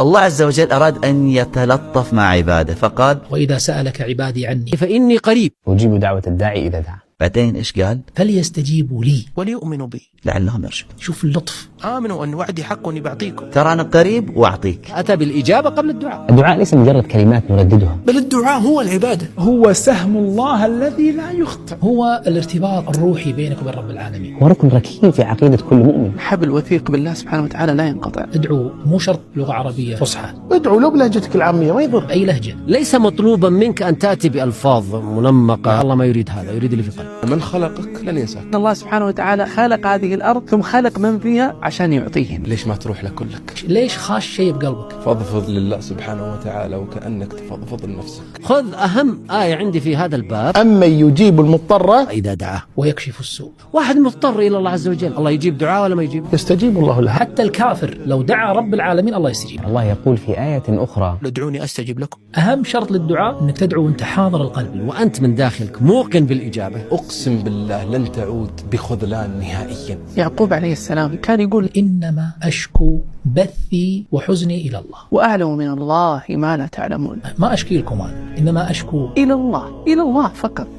الله عز وجل أراد أن يتلطف مع عباده فقال: وإذا سألك عبادي عني فإني قريب أجيب دعوة الداعي إذا دعا. بعدين إيش قال؟ فليستجيبوا لي وليؤمنوا بي لعلهم يرشدون. شوف اللطف. آمنوا أن وعدي حق وأني بعطيكم. ترى أنا قريب وأعطيك. أتى بالإجابة قبل الدعاء. الدعاء ليس مجرد كلمات نرددها، بل الدعاء هو العبادة، هو سهم الله الذي لا يخطئ، هو الارتباط الروحي بينك وبين رب العالمين، وركن ركين في عقيدة كل مؤمن. حبل وثيق بالله سبحانه وتعالى لا ينقطع. ادعو مو شرط لغة عربية فصحى، ادعو لو بلهجتك العامية ما يضر. أي لهجة. ليس مطلوبا منك أن تأتي بألفاظ منمقة، الله ما يريد هذا، يريد اللي في قلبك. من خلقك لن ينساك. الله سبحانه وتعالى خلق هذه الأرض ثم خلق من فيها عشان يعطيهم. ليش ما تروح لكلك؟ ليش خاش شيء بقلبك؟ فاضفض لله سبحانه وتعالى وكأنك تفضفض لنفسك. خذ أهم آية عندي في هذا الباب: أمن يجيب المضطر إذا دعاه ويكشف السوء. واحد مضطر إلى الله عز وجل، الله يجيب دعاء ولا ما يجيب؟ يستجيب الله له. حتى الكافر لو دعا رب العالمين الله يستجيب. الله يقول في آية أخرى: ادعوني أستجب لكم. أهم شرط للدعاء أنك تدعو وأنت حاضر القلب وأنت من داخلك موقن بالإجابة. أقسم بالله لن تعود بخذلان نهائيا. يعقوب عليه السلام كان يقول: إنما أشكو بثي وحزني إلى الله وأعلم من الله ما لا تعلمون. ما أشكي لكم أنا، إنما أشكو إلى الله، إلى الله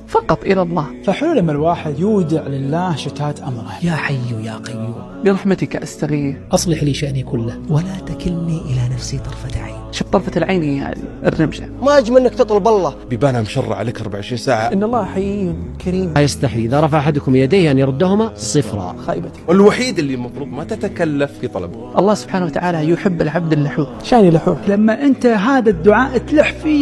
فقط إلى الله. فحلو لما الواحد يودع لله شتات أمره. يا حي يا قيوم برحمتك أستغيث أصلح لي شأني كله ولا تكلني إلى نفسي طرفة عين. شوف طرفة العين هي هذه الرمشة. ما أجمل أنك تطلب الله بيبانها مشرع عليك 24 ساعة. إن الله حي كريم. لا يستحي إذا رفع أحدكم يديه أن يردهما صفرا. خيبتي. والوحيد اللي المفروض ما تتكلف في طلبه. الله سبحانه وتعالى يحب العبد اللحوح. شاني لحوح. لما أنت هذا الدعاء تلح فيه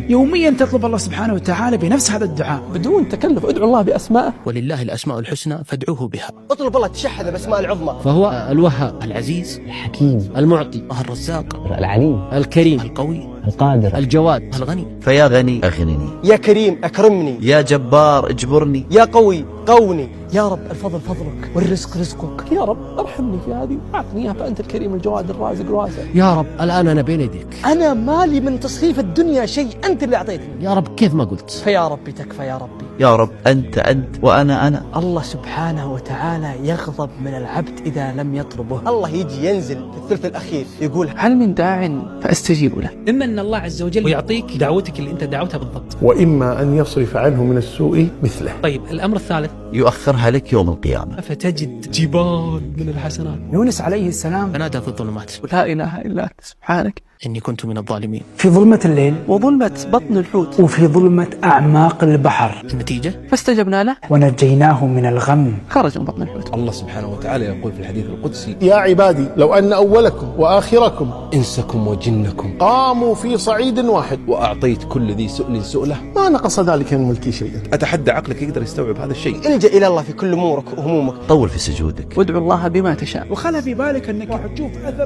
يوميا تطلب الله سبحانه وتعالى بنفس هذا الدعاء بدون تكلف. ادعو الله بأسمائه. ولله الأسماء الحسنى فادعوه بها. اطلب الله تشهد بأسماء العظمى. فهو الوهاب، العزيز، الحكيم، المعطي، الرزاق، العليم، الكريم، القوي، القادر، الجواد، الغني. فيا غني أغنني، يا كريم أكرمني، يا جبار اجبرني، يا قوي قوني، يا رب الفضل فضلك والرزق رزقك. يا رب ارحمني في هذه واعطني اياها فأنت الكريم الجواد الرازق الواسع. يا رب الآن أنا بين يديك. أنا مالي من تصريف الدنيا شيء، أنت اللي أعطيتني. يا رب كيف ما قلت. فيا ربي تكفى يا ربي. يا رب أنت وأنا. الله سبحانه وتعالى يغضب من العبد إذا لم يطلبه. الله يجي ينزل في الثلث الأخير يقول: هل من داع فأستجيب له. إما أن الله عز وجل يعطيك دعوتك اللي أنت دعوتها بالضبط، وإما أن يصرف عنه من السوء مثله. طيب الأمر الثالث يؤخرها لك يوم القيامة فتجد جبال من الحسنات. يونس عليه السلام فنادى في الظلمات: لا إله إلا أنت سبحانك إني كنت من الظالمين. في ظلمة الليل وظلمة بطن الحوت وفي ظلمة أعماق البحر النتيجة فاستجبنا له ونجيناه من الغم. خرج من بطن الحوت. الله سبحانه وتعالى يقول في الحديث القدسي: يا عبادي لو أن أولكم وآخركم إنسكم وجنكم قاموا في صعيد واحد وأعطيت كل ذي سؤل سؤله ما نقص ذلك من ملكي شيئا. أتحدى عقلك يقدر يستوعب هذا الشيء. الجأ إلى الله في كل أمورك وهمومك. طول في سجودك. وادعو الله بما تشاء. وخلى في بالك أنك تشوف أثر